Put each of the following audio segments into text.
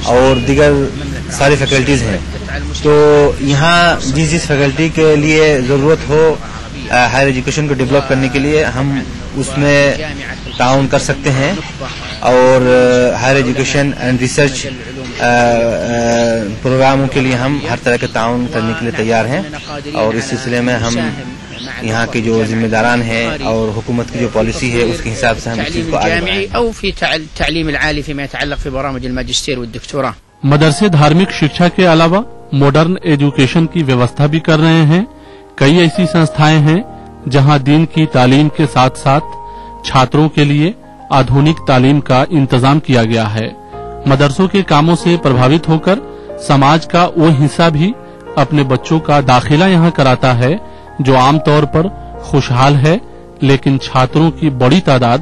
और दीगर सारी फैकल्टीज हैं। तो यहाँ जिस फैकल्टी के लिए ज़रूरत हो हायर एजुकेशन को डेवलप करने के लिए हम उसमें ताउन कर सकते हैं और हायर एजुकेशन एंड रिसर्च प्रोग्रामों के लिए हम हर तरह के ताउन करने के लिए तैयार हैं। और इस सिलसिले में हम यहाँ के जो जिम्मेदारान हैं और हुकूमत की जो पॉलिसी है उसके हिसाब से हम इस चीज को आगे मदरसे धार्मिक शिक्षा के अलावा मॉडर्न एजुकेशन की व्यवस्था भी कर रहे हैं। कई ऐसी संस्थाएं हैं जहां दीन की तालीम के साथ साथ छात्रों के लिए आधुनिक तालीम का इंतजाम किया गया है। मदरसों के कामों से प्रभावित होकर समाज का वो हिस्सा भी अपने बच्चों का दाखिला यहाँ कराता है जो आमतौर पर खुशहाल है, लेकिन छात्रों की बड़ी तादाद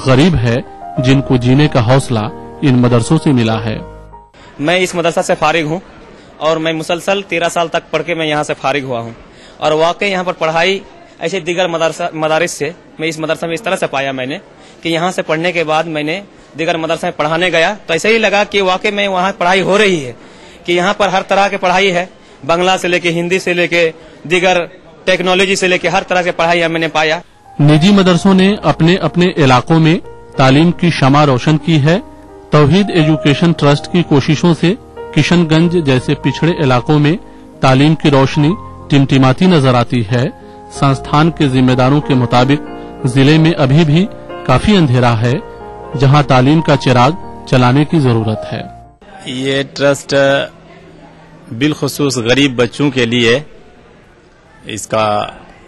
गरीब है जिनको जीने का हौसला इन मदरसों से मिला है। मैं इस मदरसा से फारिग हूँ और मैं मुसलसल 13 साल तक पढ़ के मैं यहाँ से फारिग हुआ हूँ। और वाकई यहाँ पर पढ़ाई ऐसे दीगर मदारिस से मैं इस मदरसा में इस तरह से पाया मैंने कि यहाँ से पढ़ने के बाद मैंने दीगर मदरसा में पढ़ाने गया तो ऐसे ही लगा कि वाकई में वहाँ पढ़ाई हो रही है, कि यहाँ पर हर तरह की पढ़ाई है, बांग्ला से लेके हिंदी से लेके दीगर टेक्नोलॉजी से लेके हर तरह की पढ़ाई मैंने पाया। निजी मदरसों ने अपने अपने इलाकों में तालीम की शमा रोशन की है। तौहीद एजुकेशन ट्रस्ट की कोशिशों से किशनगंज जैसे पिछड़े इलाकों में तालीम की रोशनी टिमटिमाती नजर आती है। संस्थान के जिम्मेदारों के मुताबिक जिले में अभी भी काफी अंधेरा है जहां तालीम का चिराग चलाने की जरूरत है। ये ट्रस्ट बिलखुसूस गरीब बच्चों के लिए इसका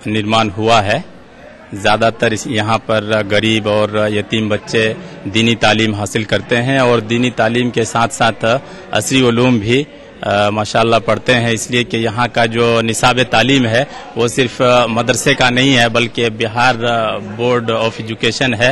निर्माण हुआ है। ज्यादातर यहाँ पर गरीब और यतीम बच्चे दीनी तालीम हासिल करते हैं और दीनी तालीम के साथ साथ असरी उलूम भी माशाल्लाह पढ़ते हैं, इसलिए कि यहाँ का जो निसाब तालीम है वो सिर्फ मदरसे का नहीं है बल्कि बिहार बोर्ड ऑफ एजुकेशन है,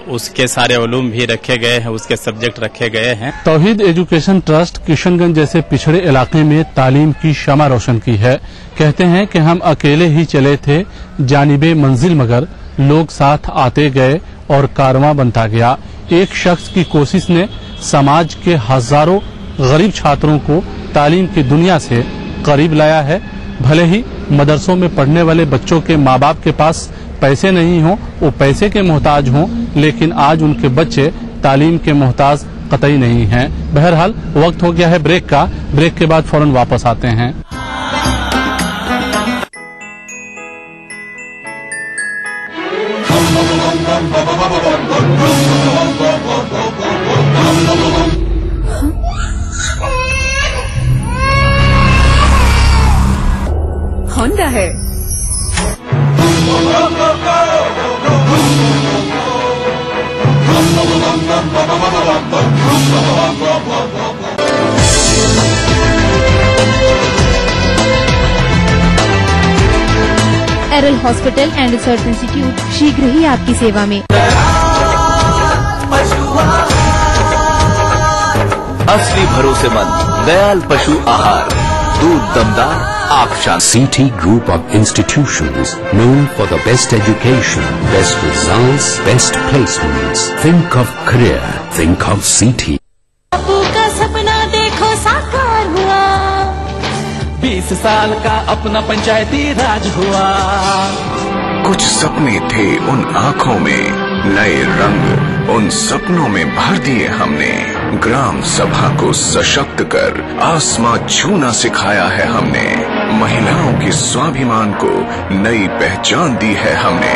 उसके सारे उलूम भी रखे गए हैं, उसके सब्जेक्ट रखे गए हैं। तौहीद एजुकेशन ट्रस्ट किशनगंज जैसे पिछड़े इलाके में तालीम की शमा रोशन की है। कहते हैं कि हम अकेले ही चले थे जानिबे मंजिल, मगर लोग साथ आते गए और कारवां बनता गया। एक शख्स की कोशिश ने समाज के हजारों गरीब छात्रों को तालीम की दुनिया से करीब लाया है। भले ही मदरसों में पढ़ने वाले बच्चों के माँ बाप के पास पैसे नहीं हों, वो पैसे के मोहताज हों, लेकिन आज उनके बच्चे तालीम के मोहताज कतई नहीं हैं। बहरहाल वक्त हो गया है ब्रेक का। ब्रेक के बाद फौरन वापस आते हैं। होंडा है। एरल हॉस्पिटल एंड रिसर्च इंस्टीट्यूट शीघ्र ही आपकी सेवा में। असली भरोसेमंद दयाल पशु आहार, दूध दमदार आबशान। CT Group of Institutions known for the best education, best results, best placements. Think of career, think of CT. बापू का सपना देखो साकार हुआ, 20 साल का अपना पंचायती राज हुआ। कुछ सपने थे उन आँखों में, नए रंग उन सपनों में भर दिए हमने। ग्राम सभा को सशक्त कर आसमां छूना सिखाया है हमने। महिलाओं के स्वाभिमान को नई पहचान दी है हमने।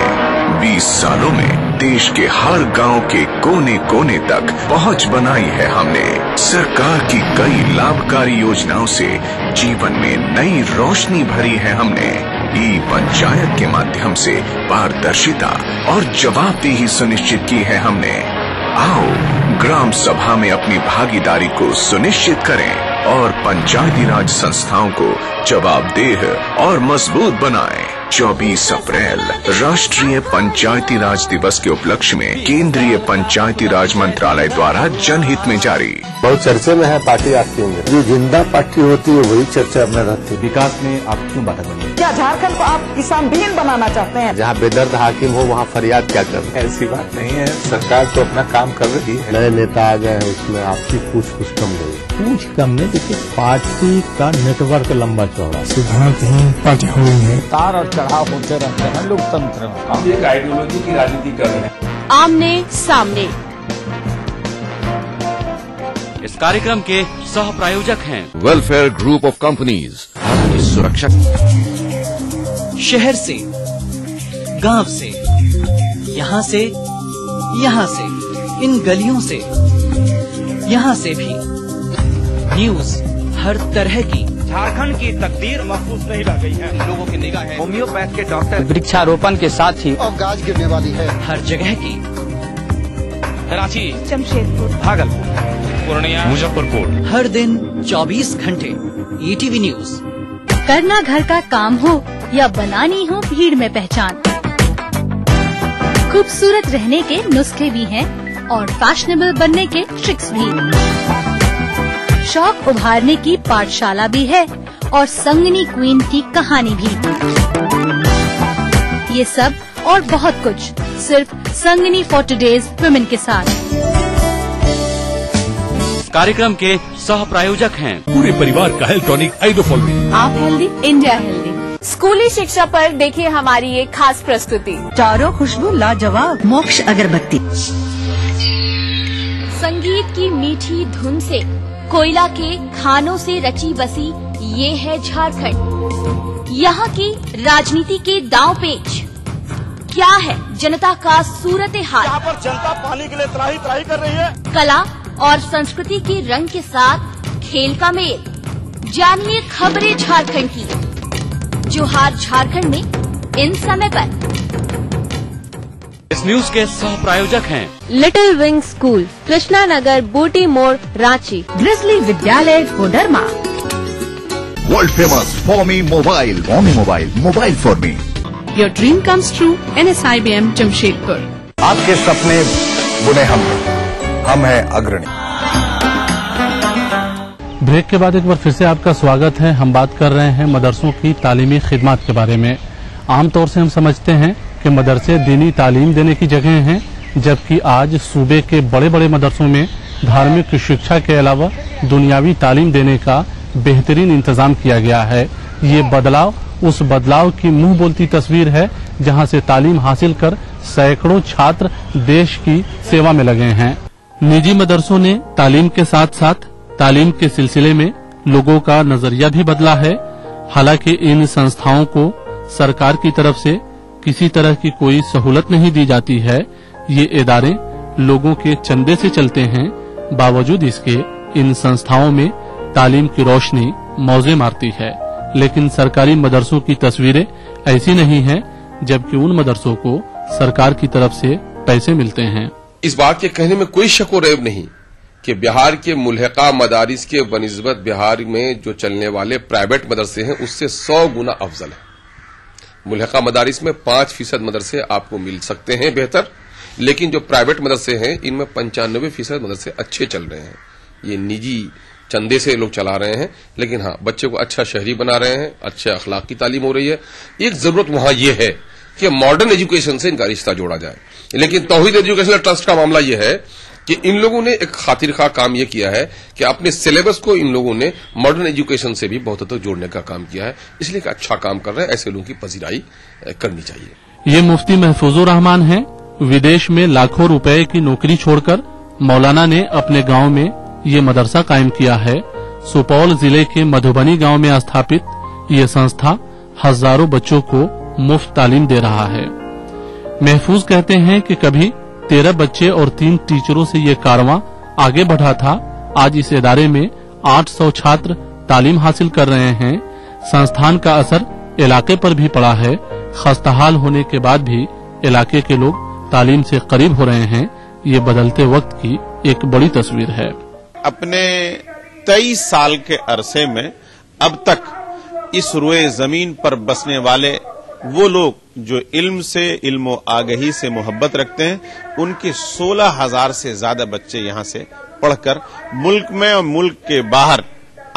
20 सालों में देश के हर गांव के कोने कोने तक पहुंच बनाई है हमने। सरकार की कई लाभकारी योजनाओं से जीवन में नई रोशनी भरी है हमने। ई पंचायत के माध्यम से पारदर्शिता और जवाबदेही सुनिश्चित की है हमने। आओ ग्राम सभा में अपनी भागीदारी को सुनिश्चित करें और पंचायती राज संस्थाओं को जवाबदेह और मजबूत बनाएं। 24 अप्रैल राष्ट्रीय पंचायती राज दिवस के उपलक्ष्य में केंद्रीय पंचायती राज मंत्रालय द्वारा जनहित में जारी। बहुत चर्चे में है पार्टी आपकी में, जो जिंदा पार्टी होती है वही चर्चा में रहती है। विकास में आप क्यों बाधा बनी? क्या झारखंड को आप किसान विहीन बनाना चाहते हैं? जहाँ बेदर्द हाकिम हो वहाँ फरियाद क्या कर रहे हैं? ऐसी बात नहीं है, सरकार तो अपना काम कर रही है। नए नेता आ गए हैं, उसमें आपकी पूछ कम गई। पूछ कम नहीं, देखिए पार्टी का नेटवर्क लंबा चौड़ा, सिद्धांतहीन पार्टी हुई है, तार और चढ़ाव होते रहते हैं लोकतंत्र में। हम एक आइडियोलॉजी की राजनीति कर रहे हैं। आमने सामने इस कार्यक्रम के सह प्रायोजक हैं वेलफेयर ग्रुप ऑफ कंपनीज, आपकी सुरक्षा। शहर से, गांव से, यहाँ से, इन गलियों से, यहाँ से भी न्यूज हर तरह की। झारखंड की तकदीर महफूज नहीं रह गई है। लोगों की निगाह है होम्योपैथ के डॉक्टर, वृक्षारोपण के साथ ही और गाज गिरने वाली है हर जगह की। रांची, जमशेदपुर, भागलपुर, पूर्णिया, मुजफ्फरपुर। हर दिन 24 घंटे ETV न्यूज। करना घर का काम हो या बनानी हो भीड़ में पहचान, खूबसूरत रहने के नुस्खे भी हैं और फैशनेबल बनने के ट्रिक्स भी। शौक उभारने की पाठशाला भी है और संगनी क्वीन की कहानी भी। ये सब और बहुत कुछ सिर्फ संगनी फॉर टुडेज वुमेन के साथ। कार्यक्रम के सह प्रायोजक हैं पूरे परिवार का हेल्थ टॉनिक आइडोफॉल। आप हेल्दी, इंडिया हेल्दी। स्कूली शिक्षा पर देखिए हमारी एक खास प्रस्तुति। चारों खुशबू लाजवाब, मोक्ष अगरबत्ती। संगीत की मीठी धुन से, कोयला के खानों से रची बसी ये है झारखंड। यहाँ की राजनीति के दांव पेच क्या है, जनता का सूरत हाल। यहाँ पर जनता पानी के लिए त्राही त्राही कर रही है। कला और संस्कृति के रंग के साथ खेल का मेल। जानिए खबरें झारखंड की, जो हार झारखंड में इन समय पर। इस न्यूज के सह प्रायोजक हैं little wing school, Krishna Nagar, Booti Mor, Ranchi. Grizzly Vidyalaya, Koderma. World famous for me mobile, mobile for me. Your dream comes true, NSIBM Jamshedpur. आपके सपने बुने हम हैं अग्रणी। ब्रेक के बाद एक बार फिर से आपका स्वागत है। हम बात कर रहे हैं मदरसों की तालीमी खिदमत के बारे में। आमतौर से हम समझते हैं कि मदरसे दीनी तालीम देने की जगह हैं, जबकि आज सूबे के बड़े बड़े मदरसों में धार्मिक शिक्षा के अलावा दुनियावी तालीम देने का बेहतरीन इंतजाम किया गया है। ये बदलाव उस बदलाव की मुंह बोलती तस्वीर है, जहां से तालीम हासिल कर सैकड़ों छात्र देश की सेवा में लगे हैं। निजी मदरसों ने तालीम के साथ साथ तालीम के सिलसिले में लोगों का नजरिया भी बदला है। हालांकि इन संस्थाओं को सरकार की तरफ से किसी तरह की कोई सहूलत नहीं दी जाती है। ये इदारे लोगों के चंदे से चलते हैं। बावजूद इसके इन संस्थाओं में तालीम की रोशनी मौजे मारती है। लेकिन सरकारी मदरसों की तस्वीरें ऐसी नहीं हैं, जबकि उन मदरसों को सरकार की तरफ से पैसे मिलते हैं। इस बात के कहने में कोई शक और रैब नहीं कि बिहार के मुल्हका मदारिस के बनिस्बत बिहार में जो चलने वाले प्राइवेट मदरसे हैं उससे 100 गुना अफजल है। मुल्हका मदारिस में 5% मदरसे आपको मिल सकते हैं बेहतर, लेकिन जो प्राइवेट मदरसे हैं इनमें 95% मदरसे अच्छे चल रहे हैं। ये निजी चंदे से लोग चला रहे हैं, लेकिन हाँ बच्चे को अच्छा शहरी बना रहे हैं, अच्छे अखलाक की तालीम हो रही है। एक जरूरत वहां ये है कि मॉडर्न एजुकेशन से इनका रिश्ता जोड़ा जाए। लेकिन तौहीद एजुकेशनल ट्रस्ट का मामला यह है कि इन लोगों ने एक खातिरखा काम यह किया है कि अपने सिलेबस को इन लोगों ने मॉडर्न एजुकेशन से भी बहुत हद तक जोड़ने का काम किया है। इसलिए एक अच्छा काम कर रहे हैं, ऐसे लोगों की पजीराई करनी चाहिए। ये मुफ्ती महफूजुर रहमान हैं। विदेश में लाखों रुपए की नौकरी छोड़कर मौलाना ने अपने गांव में ये मदरसा कायम किया है। सुपौल जिले के मधुबनी गांव में स्थापित ये संस्था हजारों बच्चों को मुफ्त तालीम दे रहा है। महफूज कहते हैं कि कभी 13 बच्चे और 3 टीचरों से ये कारवां आगे बढ़ा था। आज इस इदारे में 800 छात्र तालीम हासिल कर रहे हैं। संस्थान का असर इलाके पर भी पड़ा है। खस्ताहाल होने के बाद भी इलाके के लोग तालीम से करीब हो रहे हैं। ये बदलते वक्त की एक बड़ी तस्वीर है। अपने 23 साल के अरसे में अब तक इस रुए जमीन पर बसने वाले वो लोग जो इल्म से, इल्म आगही से मोहब्बत रखते हैं, उनके 16,000 से ज्यादा बच्चे यहाँ से पढ़कर मुल्क में और मुल्क के बाहर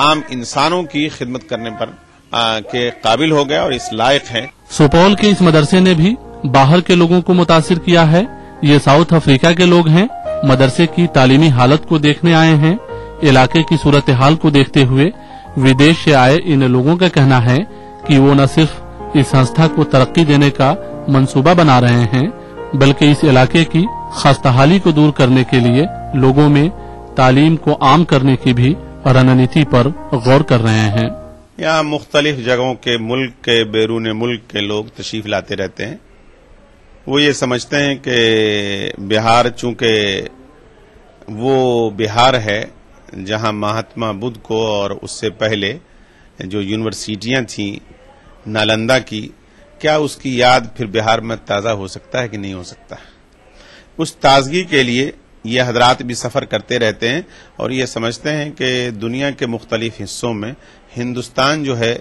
आम इंसानों की खिदमत करने पर के काबिल हो गए और इस लायक हैं। सुपौल के इस मदरसे ने भी बाहर के लोगों को मुतासिर किया है। ये साउथ अफ्रीका के लोग हैं, मदरसे की तालीमी हालत को देखने आए हैं। इलाके की सूरत हाल को देखते हुए विदेश से आए इन लोगों का कहना है कि वो न सिर्फ इस संस्था को तरक्की देने का मंसूबा बना रहे हैं, बल्कि इस इलाके की खस्ताहाली को दूर करने के लिए लोगों में तालीम को आम करने की भी रणनीति पर गौर कर रहे हैं। यहाँ मुख्तलिफ जगहों के, मुल्क के, बैरून मुल्क के लोग तशरीफ लाते रहते हैं। वो ये समझते हैं कि बिहार चूंकि वो बिहार है जहाँ महात्मा बुद्ध को और उससे पहले जो यूनिवर्सिटियां थी नालंदा की, क्या उसकी याद फिर बिहार में ताज़ा हो सकता है कि नहीं हो सकता। उस ताजगी के लिए ये हजरात भी सफर करते रहते हैं और ये समझते हैं कि दुनिया के मुख्तलिफ हिस्सों में हिंदुस्तान जो है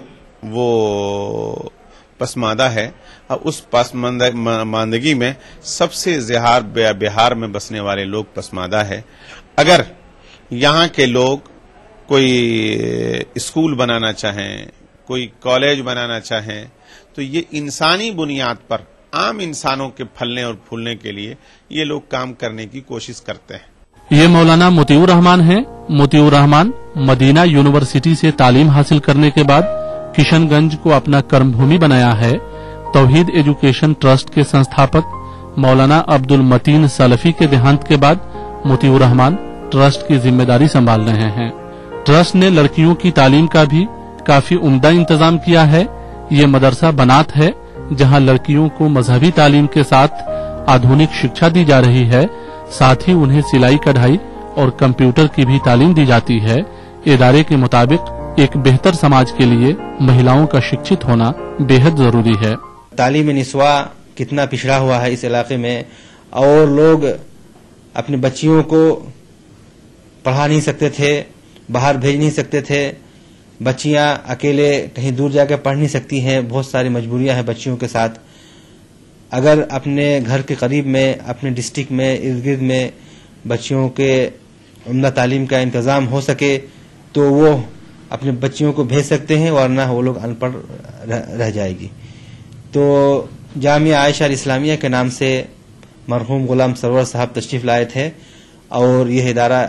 वो पसमानदा है और उस पसमानदगी में सबसे ज्यादा बिहार में बसने वाले लोग पसमानदा है। अगर यहाँ के लोग कोई स्कूल बनाना चाहें, कोई कॉलेज बनाना चाहें, तो ये इंसानी बुनियाद पर आम इंसानों के फलने और फूलने के लिए ये लोग काम करने की कोशिश करते हैं। ये मौलाना मोतिउर रहमान हैं। मोतिउर रहमान मदीना यूनिवर्सिटी से तालीम हासिल करने के बाद किशनगंज को अपना कर्मभूमि बनाया है। तौहीद एजुकेशन ट्रस्ट के संस्थापक मौलाना अब्दुल मतीन सलफी के देहांत के बाद मोतिउर रहमान ट्रस्ट की जिम्मेदारी संभाल रहे हैं। ट्रस्ट ने लड़कियों की तालीम का भी काफी उम्दा इंतजाम किया है। ये मदरसा बनात है जहां लड़कियों को मजहबी तालीम के साथ आधुनिक शिक्षा दी जा रही है। साथ ही उन्हें सिलाई कढ़ाई और कंप्यूटर की भी तालीम दी जाती है। इदारे के मुताबिक एक बेहतर समाज के लिए महिलाओं का शिक्षित होना बेहद जरूरी है। तालीम निस्वा कितना पिछड़ा हुआ है इस इलाके में, और लोग अपनी बच्चियों को पढ़ा नहीं सकते थे, बाहर भेज नहीं सकते थे। बच्चियां अकेले कहीं दूर जाकर पढ़ नहीं सकती हैं, बहुत सारी मजबूरियां हैं बच्चियों के साथ। अगर अपने घर के करीब में, अपने डिस्ट्रिक्ट में, इर्द गिर्द में बच्चियों के उम्दा तालीम का इंतजाम हो सके तो वो अपने बच्चियों को भेज सकते हैं, वरना वो लोग अनपढ़ रह जाएगी। तो जामिया आयशा इस्लामिया के नाम से मरहूम गुलाम सरवर साहब तशरीफ लाए थे और यह इदारा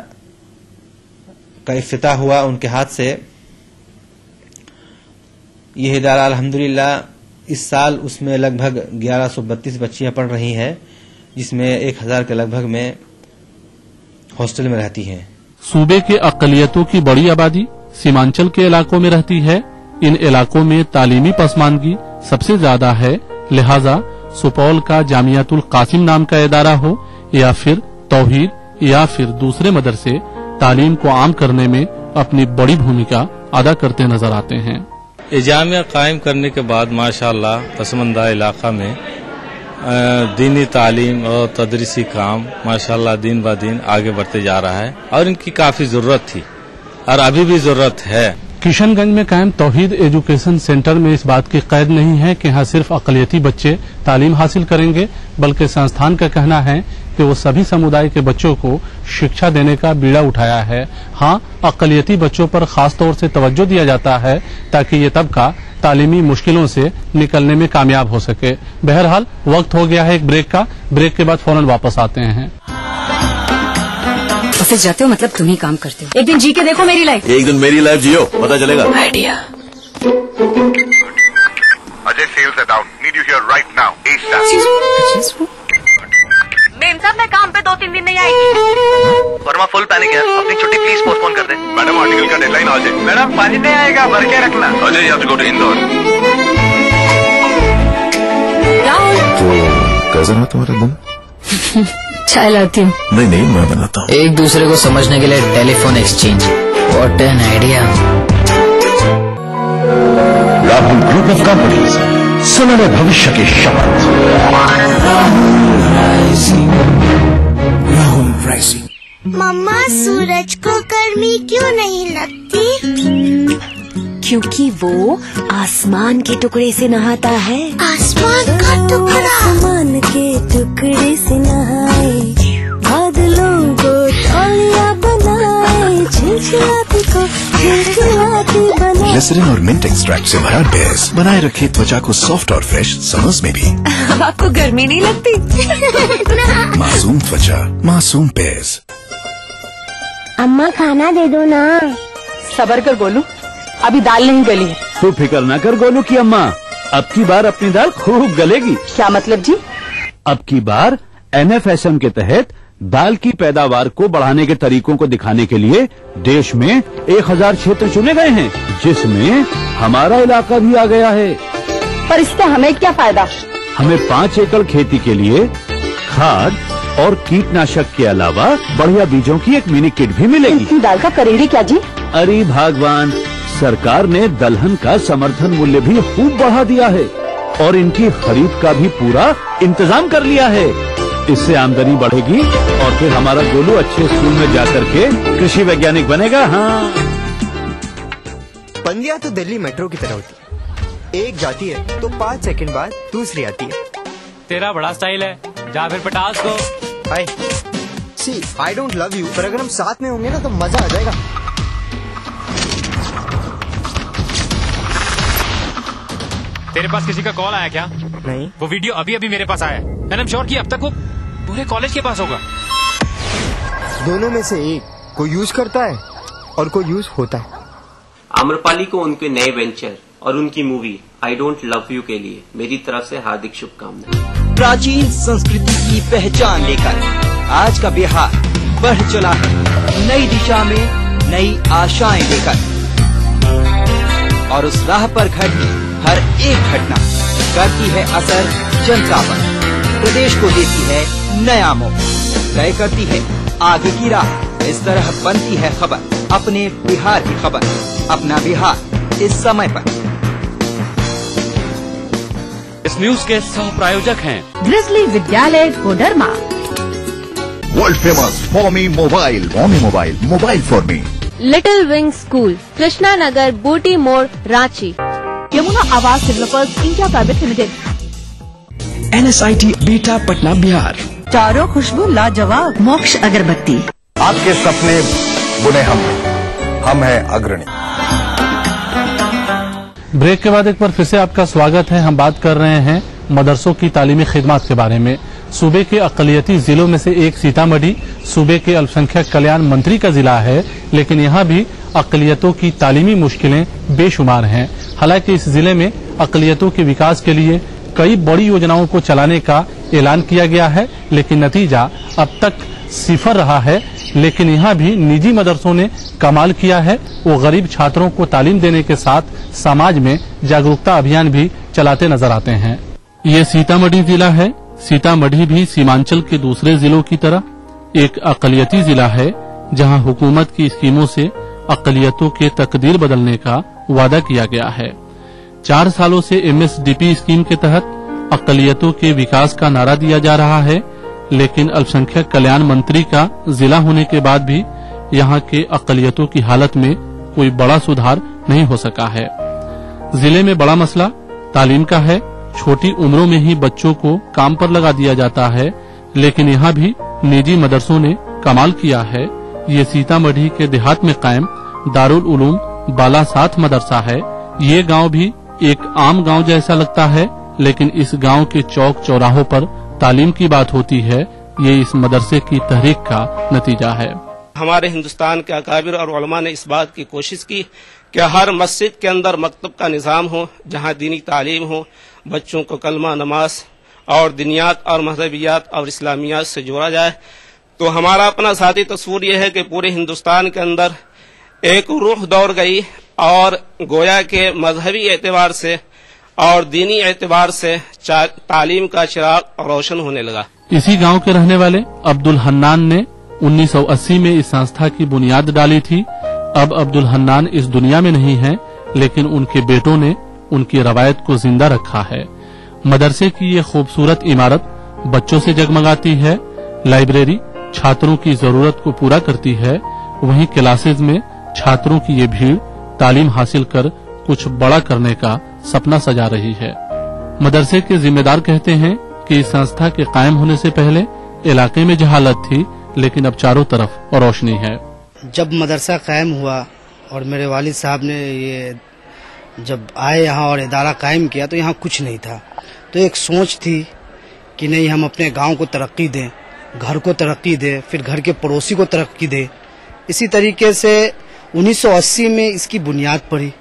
का इफ्तिताह हुआ उनके हाथ से। यह इदारा अल्हम्दुलिल्लाह इस साल उसमें लगभग 1132 बच्चियां पढ़ रही हैं, जिसमें 1000 के लगभग में हॉस्टल में रहती हैं। सूबे के अक़लियतों की बड़ी आबादी सीमांचल के इलाकों में रहती है। इन इलाकों में तालीमी पसमानगी सबसे ज्यादा है, लिहाजा सुपौल का जामियातुल कासिम नाम का इदारा हो या फिर तौहीद या फिर दूसरे मदरसे तालीम को आम करने में अपनी बड़ी भूमिका अदा करते नजर आते हैं। जामिया कायम करने के बाद माशाअल्लाह पसमंदा इलाका में दीनी तालीम और तदरीसी काम माशाअल्लाह दिन ब दिन आगे बढ़ते जा रहा है और इनकी काफी जरूरत थी और अभी भी जरूरत है। किशनगंज में कायम तौहीद एजुकेशन सेंटर में इस बात की कैद नहीं है कि यहाँ सिर्फ अक़लियती बच्चे तालीम हासिल करेंगे, बल्कि संस्थान का कहना है कि वो सभी समुदाय के बच्चों को शिक्षा देने का बीड़ा उठाया है। हाँ, अक़लियती बच्चों पर खास तौर से तवज्जो दिया जाता है ताकि ये तबका तालीमी मुश्किलों से निकलने में कामयाब हो सके। बहरहाल वक्त हो गया है एक ब्रेक का। ब्रेक के बाद फौरन वापस आते हैं। ऑफिस जाते हो मतलब तुम ही काम करते हो। एक दिन जी के देखो मेरी लाइफ। एक दिन मेरी लाइफ जियो, पता चलेगा। आइडिया। अजय सेल्स है down, need you here right now ASAP। Ma'am साहब मैं काम पे 2-3 दिन नहीं आएगी। वर्मा फुल पैनिक है, अपनी छुट्टी प्लीज पोस्टपोन कर दे। मैडम आर्टिकल का डेडलाइन आज है। मैडम पानी नहीं आएगा, भर के रखना। Ajay you have to go to Indore. तो कैसा रहा तुम्हारा दिन? चाय लाती हूँ। नहीं मैं बनाता हूँ। एक दूसरे को समझने के लिए telephone exchange, what an idea. Rahul group of companies, सुनहरे भविष्य की शपथ। राहुल राइजिंग। मम्मा सूरज को गर्मी क्यों नहीं लगती? क्योंकि वो आसमान के टुकड़े से नहाता है। आसमान का टुकड़ा, आसमान के टुकड़े से नहाए, बादलों को तौलिया बनाए, चिलचिलाती को चिलचिलाती बनाए। ग्लिसरीन और मिंट एक्सट्रैक्ट से भरा बेस बनाए रखे त्वचा को सॉफ्ट और फ्रेश समर्स में भी। अब आपको गर्मी नहीं लगती? मासूम त्वचा, मासूम बेस। अम्मा खाना दे दो ना। सबर कर गोलू, अभी दाल नहीं गली है। तू फिक्र न कर गोलू की अम्मा, अब की बार अपनी दाल खूब गलेगी। क्या मतलब जी? अब की बार NFSM के तहत दाल की पैदावार को बढ़ाने के तरीकों को दिखाने के लिए देश में 1000 क्षेत्र चुने गए हैं, जिसमें हमारा इलाका भी आ गया है। पर इसका हमें क्या फायदा? हमें 5 एकड़ खेती के लिए खाद और कीटनाशक के अलावा बढ़िया बीजों की एक मिनी किट भी मिलेगी। इतनी दाल का करेंगे क्या जी? अरे भगवान, सरकार ने दलहन का समर्थन मूल्य भी खूब बढ़ा दिया है और इनकी खरीद का भी पूरा इंतजाम कर लिया है। इससे आमदनी बढ़ेगी और फिर हमारा गोलू अच्छे स्कूल में जाकर के कृषि वैज्ञानिक बनेगा। हाँ, पंद्या तो दिल्ली मेट्रो की तरह होती है, एक जाती है तो 5 सेकंड बाद दूसरी आती है। तेरा बड़ा स्टाइल है, जा फिर पटा उसको। हाय, सी आई डोंट लव यू, पर अगर हम साथ में होंगे ना तो मजा आ जाएगा। तेरे पास किसी का कॉल आया क्या? नहीं। वो वीडियो अभी अभी मेरे पास आया है, एंड आई एम श्योर कि अब तक वो पूरे कॉलेज के पास होगा। दोनों में से एक कोई यूज करता है और कोई यूज होता है। आम्रपाली को उनके नए वेंचर और उनकी movie I don't love you के लिए मेरी तरफ से हार्दिक शुभकामनाएं। प्राचीन संस्कृति की पहचान लेकर आज का बिहार बढ़ चला है नई दिशा में, नई आशाएं लेकर, और उस राह पर घटी हर एक घटना करती है असर जनता पर, प्रदेश को देती है नया मोड़, तय करती है आगे की राह। इस तरह बनती है खबर अपने बिहार की खबर, अपना बिहार इस समय पर। इस न्यूज के सह प्रायोजक हैं Grizzly Vidyalaya Koderma, world famous for me mobile, mobile for me, little wing school, Krishna Nagar, Booti Mor, Ranchi, Yamuna Awas developers India private limited, NSIT Bihta Patna Bihar, चारों खुशबू लाजवाब, मोक्ष अगरबत्ती। आपके सपने बुने हम हैं अग्रणी। ब्रेक के बाद एक बार फिर से आपका स्वागत है। हम बात कर रहे हैं मदरसों की तालीमी खिदमत के बारे में। सूबे के अक़लियती जिलों में से एक सीतामढ़ी सूबे के अल्पसंख्यक कल्याण मंत्री का जिला है, लेकिन यहाँ भी अक़लियतों की तालीमी मुश्किलें बेशुमार हैं। हालांकि इस जिले में अक़लियतों के विकास के लिए कई बड़ी योजनाओं को चलाने का ऐलान किया गया है, लेकिन नतीजा अब तक सिफर रहा है। लेकिन यहाँ भी निजी मदरसों ने कमाल किया है। वो गरीब छात्रों को तालीम देने के साथ समाज में जागरूकता अभियान भी चलाते नजर आते हैं। ये सीतामढ़ी जिला है। सीतामढ़ी भी सीमांचल के दूसरे जिलों की तरह एक अक़लियती जिला है, जहाँ हुकूमत की स्कीमों से अक़लियतों के तकदीर बदलने का वादा किया गया है। 4 सालों से MSDP स्कीम के तहत अक़लियतों के विकास का नारा दिया जा रहा है, लेकिन अल्पसंख्यक कल्याण मंत्री का जिला होने के बाद भी यहाँ के अक़लियतों की हालत में कोई बड़ा सुधार नहीं हो सका है। जिले में बड़ा मसला तालीम का है। छोटी उम्रों में ही बच्चों को काम पर लगा दिया जाता है, लेकिन यहाँ भी निजी मदरसों ने कमाल किया है। ये सीतामढ़ी के देहात में कायम दारुल उलूम बालासाथ मदरसा है। ये गांव भी एक आम गांव जैसा लगता है, लेकिन इस गांव के चौक चौराहों पर तालीम की बात होती है। ये इस मदरसे की तहरीक का नतीजा है। हमारे हिंदुस्तान के अकाबिर और उलमा ने इस बात की कोशिश की कि हर मस्जिद के अंदर मकतब का निज़ाम हो, जहां दीनी तालीम हो, बच्चों को कलमा, नमाज और दिनियात और मजहबियात और इस्लामियात से जोड़ा जाए। तो हमारा अपना साथी तस्वीर यह है कि पूरे हिंदुस्तान के अंदर एक रूह दौड़ गई और गोया के मजहबी एतबार से और दीनी एतबार से तालीम का चिराग रोशन होने लगा। इसी गांव के रहने वाले अब्दुल हन्नान ने 1980 में इस संस्था की बुनियाद डाली थी। अब अब्दुल हन्नान इस दुनिया में नहीं है, लेकिन उनके बेटों ने उनकी रवायत को जिंदा रखा है। मदरसे की ये खूबसूरत इमारत बच्चों से जगमगाती है। लाइब्रेरी छात्रों की जरूरत को पूरा करती है। वहीं क्लासेज में छात्रों की ये भीड़ तालीम हासिल कर कुछ बड़ा करने का सपना सजा रही है। मदरसे के जिम्मेदार कहते हैं कि इस संस्था के कायम होने से पहले इलाके में जहालत थी, लेकिन अब चारों तरफ रोशनी है। जब मदरसा कायम हुआ और मेरे वालिद साहब ने ये जब आए यहाँ और इदारा कायम किया तो यहाँ कुछ नहीं था। तो एक सोच थी कि नहीं, हम अपने गांव को तरक्की दें, घर को तरक्की दें, फिर घर के पड़ोसी को तरक्की दें। इसी तरीके से 1980 में इसकी बुनियाद पड़ी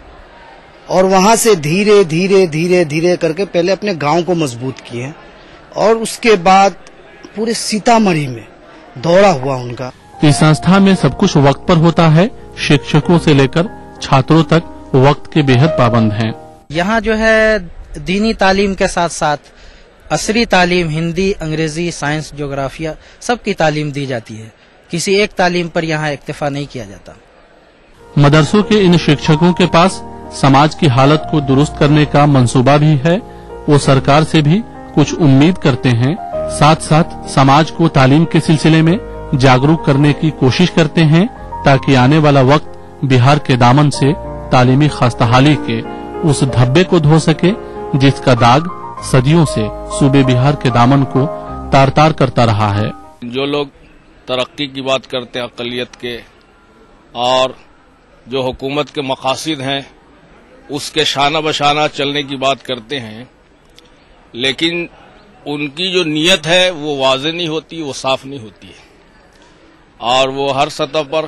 और वहाँ से धीरे धीरे धीरे धीरे करके पहले अपने गांव को मजबूत किए और उसके बाद पूरे सीतामढ़ी में दौरा हुआ उनका। इस संस्था में सब कुछ वक्त पर होता है। शिक्षकों से लेकर छात्रों तक वक्त के बेहद पाबंद हैं। यहाँ जो है दीनी तालीम के साथ साथ असरी तालीम, हिंदी, अंग्रेजी, साइंस, ज्योग्राफिया सबकी तालीम दी जाती है। किसी एक तालीम पर यहाँ इक्तिफा नहीं किया जाता। मदरसों के इन शिक्षकों के पास समाज की हालत को दुरुस्त करने का मंसूबा भी है। वो सरकार से भी कुछ उम्मीद करते हैं, साथ साथ समाज को तालीम के सिलसिले में जागरूक करने की कोशिश करते हैं ताकि आने वाला वक्त बिहार के दामन से तालीमी खस्ताहाली के उस धब्बे को धो सके जिसका दाग सदियों से सूबे बिहार के दामन को तार तार करता रहा है। जो लोग तरक्की की बात करते हैं अक़लियत के और जो हुकूमत के मकासद हैं उसके शाना बशाना चलने की बात करते हैं, लेकिन उनकी जो नीयत है वो वाज़ेह नहीं होती, वो साफ नहीं होती है और वो हर सतह पर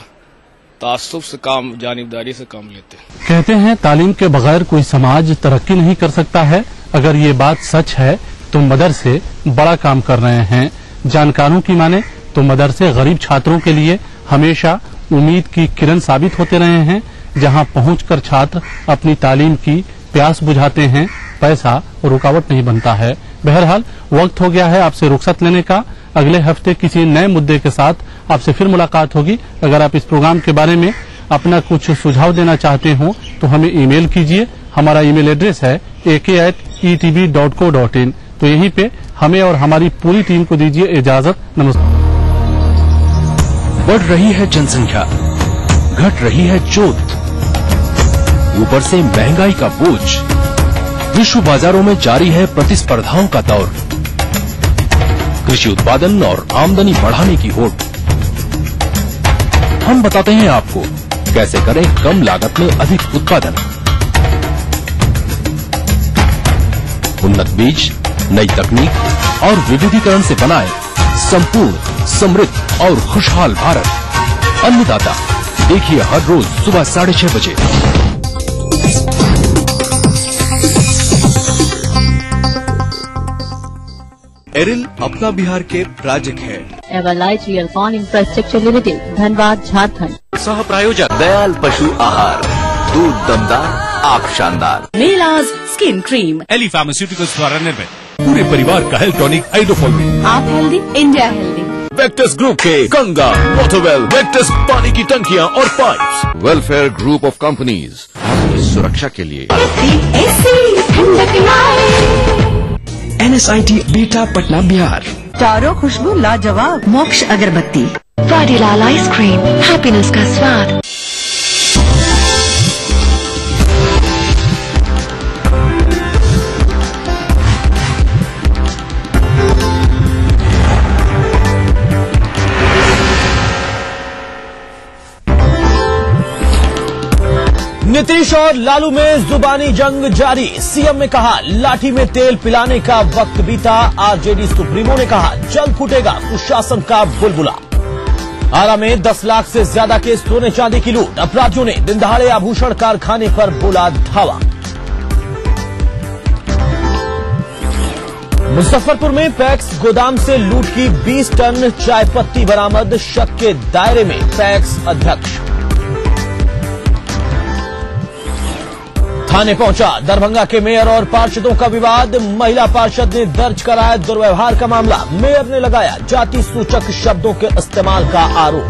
तासुब से काम, जानिबदारी से काम लेते हैं। कहते हैं तालीम के बगैर कोई समाज तरक्की नहीं कर सकता है। अगर ये बात सच है तो मदरसे बड़ा काम कर रहे हैं। जानकारों की माने तो मदरसे गरीब छात्रों के लिए हमेशा उम्मीद की किरण साबित होते रहे हैं, जहां पहुंचकर छात्र अपनी तालीम की प्यास बुझाते हैं। पैसा रुकावट नहीं बनता है। बहरहाल वक्त हो गया है आपसे रुखसत लेने का। अगले हफ्ते किसी नए मुद्दे के साथ आपसे फिर मुलाकात होगी। अगर आप इस प्रोग्राम के बारे में अपना कुछ सुझाव देना चाहते हो तो हमें ईमेल कीजिए। हमारा ईमेल एड्रेस है ak@etb.co.in। तो यहीं पे हमें और हमारी पूरी टीम को दीजिए इजाजत। नमस्कार। बढ़ रही है जनसंख्या, घट रही है जोत, ऊपर से महंगाई का बोझ, विश्व बाजारों में जारी है प्रतिस्पर्धाओं का दौर, कृषि उत्पादन और आमदनी बढ़ाने की होड़। हम बताते हैं आपको कैसे करें कम लागत में अधिक उत्पादन। उन्नत बीज, नई तकनीक और विविधीकरण से बनाए संपूर्ण, समृद्ध और खुशहाल भारत। अन्नदाता देखिए हर रोज सुबह 6:30 बजे। एरिल अपना बिहार के प्रायोजक है। Everlight Realcon infrastructure limited, Dhanbad, Jharkhand. सह प्रायोजक दयाल पशु आहार, दूध दमदार, आप शानदार। मेलाज स्किन क्रीम, एली फार्मास्यूटिकल्स द्वारा निर्मित पूरे परिवार का हेल्थ टॉनिक आइडोफोल। आप healthy, India healthy. Vectus group के गंगा, वाटरवेल, वेक्टस पानी की टंकियां और pipes. Welfare group of companies, आपकी सुरक्षा के लिए। NSIT बीटा पटना बिहार। चारों खुशबू लाजवाब। मोक्ष अगरबत्ती, वाडीलाल आइसक्रीम, हैप्पीनेस का स्वाद। नीतीश और लालू में जुबानी जंग जारी। सीएम ने कहा लाठी में तेल पिलाने का वक्त बीता। आरजेडी सुप्रीमो ने कहा जल्द फूटेगा कुशासन का बुलबुला। आरा में 10 लाख से ज्यादा के सोने चांदी की लूट। अपराधियों ने दिन दहाड़े आभूषण कारखाने पर बोला धावा। मुजफ्फरपुर में पैक्स गोदाम से लूट की 20 टन चाय पत्ती बरामद। शक के दायरे में पैक्स अध्यक्ष। थाने पहुंचा दरभंगा के मेयर और पार्षदों का विवाद। महिला पार्षद ने दर्ज कराया दुर्व्यवहार का मामला। मेयर ने लगाया जाति सूचक शब्दों के इस्तेमाल का आरोप।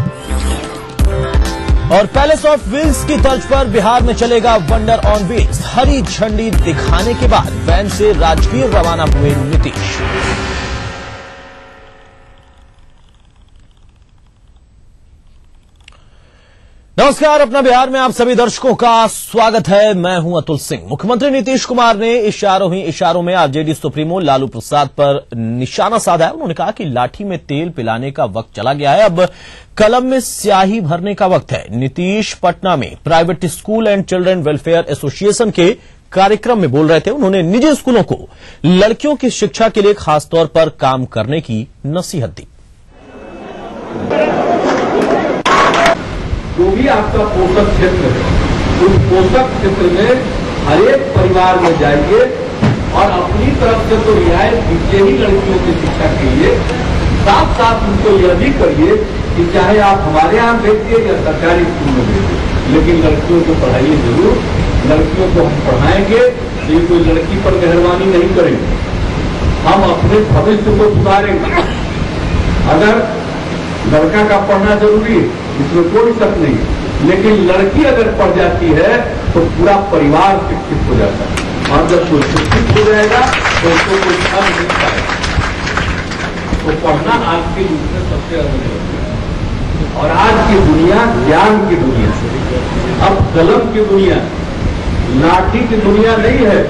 और पैलेस ऑफ व्हील्स की तर्ज पर बिहार में चलेगा वंडर ऑन व्हील्स। हरी झंडी दिखाने के बाद वैन से राजगीर रवाना हुए नीतीश। नमस्कार, अपना बिहार में आप सभी दर्शकों का स्वागत है। मैं हूं अतुल सिंह। मुख्यमंत्री नीतीश कुमार ने इशारों ही इशारों में आरजेडी सुप्रीमो लालू प्रसाद पर निशाना साधा है। उन्होंने कहा कि लाठी में तेल पिलाने का वक्त चला गया है, अब कलम में स्याही भरने का वक्त है। नीतीश पटना में private school and children welfare association के कार्यक्रम में बोल रहे थे। उन्होंने निजी स्कूलों को लड़कियों की शिक्षा के लिए खासतौर पर काम करने की नसीहत दी। जो भी आपका पोषक क्षेत्र है, उस पोषक क्षेत्र में हर एक परिवार में जाइए और अपनी तरफ से तो रियायत दीजिए ही लड़कियों की शिक्षा के लिए, साथ साथ उनको यह भी करिए कि चाहे आप हमारे यहाँ भेजिए या सरकारी स्कूल में भेजिए, लेकिन लड़कियों को पढ़ाइए जरूर। लड़कियों को हम पढ़ाएंगे तो ये कोई लड़की पर मेहरबानी नहीं करेंगे, हम अपने भविष्य को सुधारेंगे। अगर लड़का का पढ़ना जरूरी है, इसमें कोई शक नहीं है, लेकिन लड़की अगर पढ़ जाती है तो पूरा परिवार शिक्षित हो जाता है, और जब कोई शिक्षित हो जाएगा तो उसको कोई फल नहीं पाएगा। तो पढ़ना आज के युग में सबसे ज्यादा जरूरी है, और आज की दुनिया ज्ञान की दुनिया है, अब कलम की दुनिया, लाठी की दुनिया नहीं है।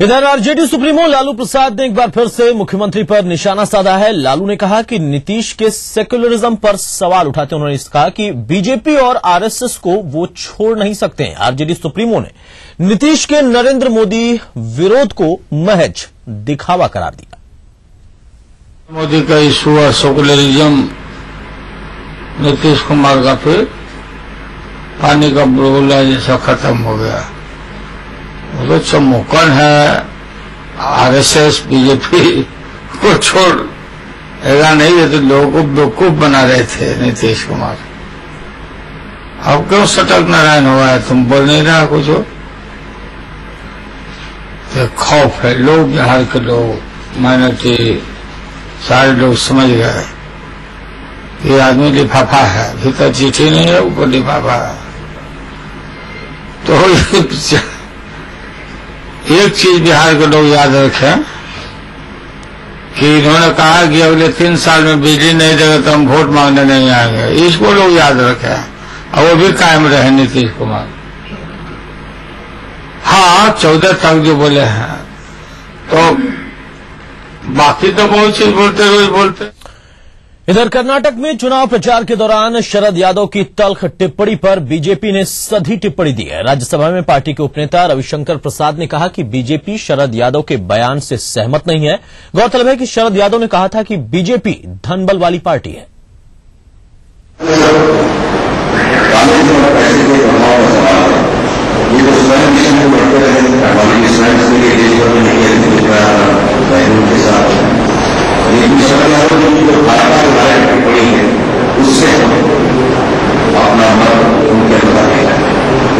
इधर आरजेडी सुप्रीमो लालू प्रसाद ने एक बार फिर से मुख्यमंत्री पर निशाना साधा है। लालू ने कहा कि नीतीश के सेक्युलरिज्म पर सवाल उठाते उन्होंने कहा कि बीजेपी और आरएसएस को वो छोड़ नहीं सकते हैं। आरजेडी सुप्रीमो ने नीतीश के नरेंद्र मोदी विरोध को महज दिखावा करार दिया। मोदी का इशू और सेक्युलरिज्म नीतीश कुमार का फिर पानी का बुलबुला जैसा खत्म हो गया। वो चमोकन है, आरएसएस बीजेपी को छोड़ ऐसा नहीं है, तो लोगों को बेवकूफ बना रहे थे नीतीश कुमार। अब क्यों सटक नारायण हुआ है, तुम बोल नहीं रहा कुछ हो? तो खौफ है, लोग बिहार के लोग माइनॉरिटी सारे लोग समझ गए ये आदमी लिफाफा है, भीतर चिट्ठी नहीं है, ऊपर लिफाफा है। तो एक चीज बिहार के लोग याद रखें कि इन्होंने कहा कि अगले 3 साल में बिजली नहीं देगा तो हम वोट मांगने नहीं आएंगे, इसको लोग याद रखें, और वो भी कायम रहे नीतीश कुमार। हाँ, 14 तक जो बोले हैं, तो बाकी तो बहुत चीज बोलते रोज बोलते। इधर कर्नाटक में चुनाव प्रचार के दौरान शरद यादव की तल्ख टिप्पणी पर बीजेपी ने सधी टिप्पणी दी है। राज्यसभा में पार्टी के उपनेता रविशंकर प्रसाद ने कहा कि बीजेपी शरद यादव के बयान से सहमत नहीं है। गौरतलब है कि शरद यादव ने कहा था कि बीजेपी धनबल वाली पार्टी है। उससे अपना मत उनके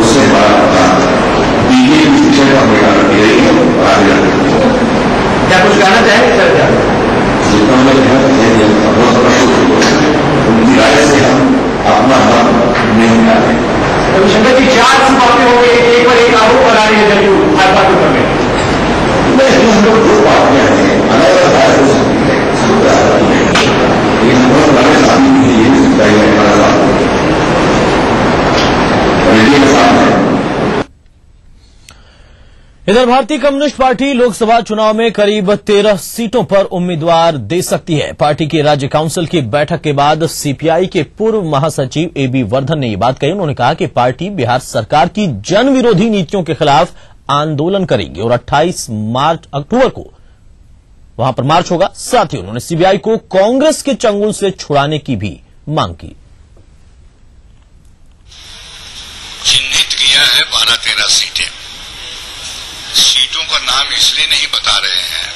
उससे बीजेपी शिक्षा का बेकार क्या कुछ कहना चाहेंगे सर? उनकी राय से हम अपना मत नहीं डालें। रविशंकर जी 4 बातें हो गई, एक पर एक आरोप बना रही है जदयू भाजपा के ऊपर में। हम लोग 2 पार्टियां हैं, अलग अलग राय हो सकती है, लेकिन बहुत बड़े सामने नहीं ये सकता है हमारा इधर भारतीय कम्युनिस्ट पार्टी लोकसभा चुनाव में करीब 13 सीटों पर उम्मीदवार दे सकती है। पार्टी की राज्य काउंसिल की बैठक के बाद सीपीआई के पूर्व महासचिव एबी वर्धन ने ये बात कही। उन्होंने कहा कि पार्टी बिहार सरकार की जन विरोधी नीतियों के खिलाफ आंदोलन करेगी और 28 अक्टूबर को वहां पर मार्च होगा। साथ ही उन्होंने सीबीआई को कांग्रेस के चंगुल से छुड़ाने की भी मांग की। चिन्हित किया है 12-13 सीटें। सीटों का नाम इसलिए नहीं बता रहे हैं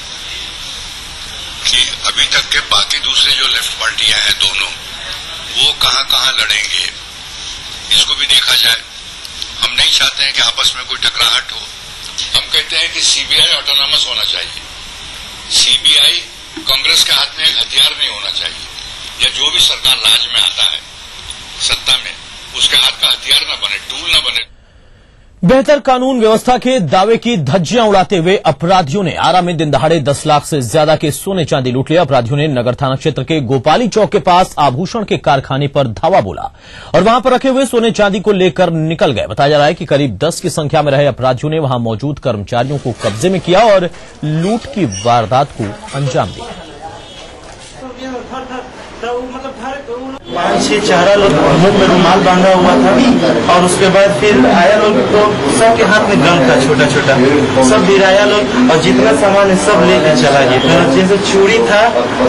कि अभी तक के बाकी दूसरे जो लेफ्ट पार्टियां हैं दोनों, वो कहां कहां लड़ेंगे, इसको भी देखा जाए। हम नहीं चाहते हैं कि आपस में कोई टकराहट हो। हम कहते हैं कि सीबीआई ऑटोनॉमस होना चाहिए। सीबीआई कांग्रेस के हाथ में एक हथियार नहीं होना चाहिए, या जो भी सरकार राज में आता है सत्ता में, उसके हाथ का हथियार न बने, टूल न बने। बेहतर कानून व्यवस्था के दावे की धज्जियां उड़ाते हुए अपराधियों ने आरा में दिन दहाड़े 10 लाख से ज्यादा के सोने चांदी लूट लिया। अपराधियों ने नगर थाना क्षेत्र के गोपाली चौक के पास आभूषण के कारखाने पर धावा बोला और वहां पर रखे हुए सोने चांदी को लेकर निकल गए। बताया जा रहा है कि करीब 10 की संख्या में रहे अपराधियों ने वहां मौजूद कर्मचारियों को कब्जे में किया और लूट की वारदात को अंजाम दिया। 5-6 चारा लोग मुंह में रुमाल बांधा हुआ था और उसके बाद फिर आया लोग तो सबके हाथ में गन था छोटा छोटा, सब गिराया लोग और जितना सामान है सब लेके चला गया। जैसे चूड़ी था,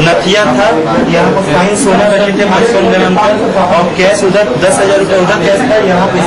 नथिया था, यहाँ पर फाइन सोना रखे थे 55 ग्राम और कैश उधर 10,000 रुपये उधर कैश था। यहाँ पे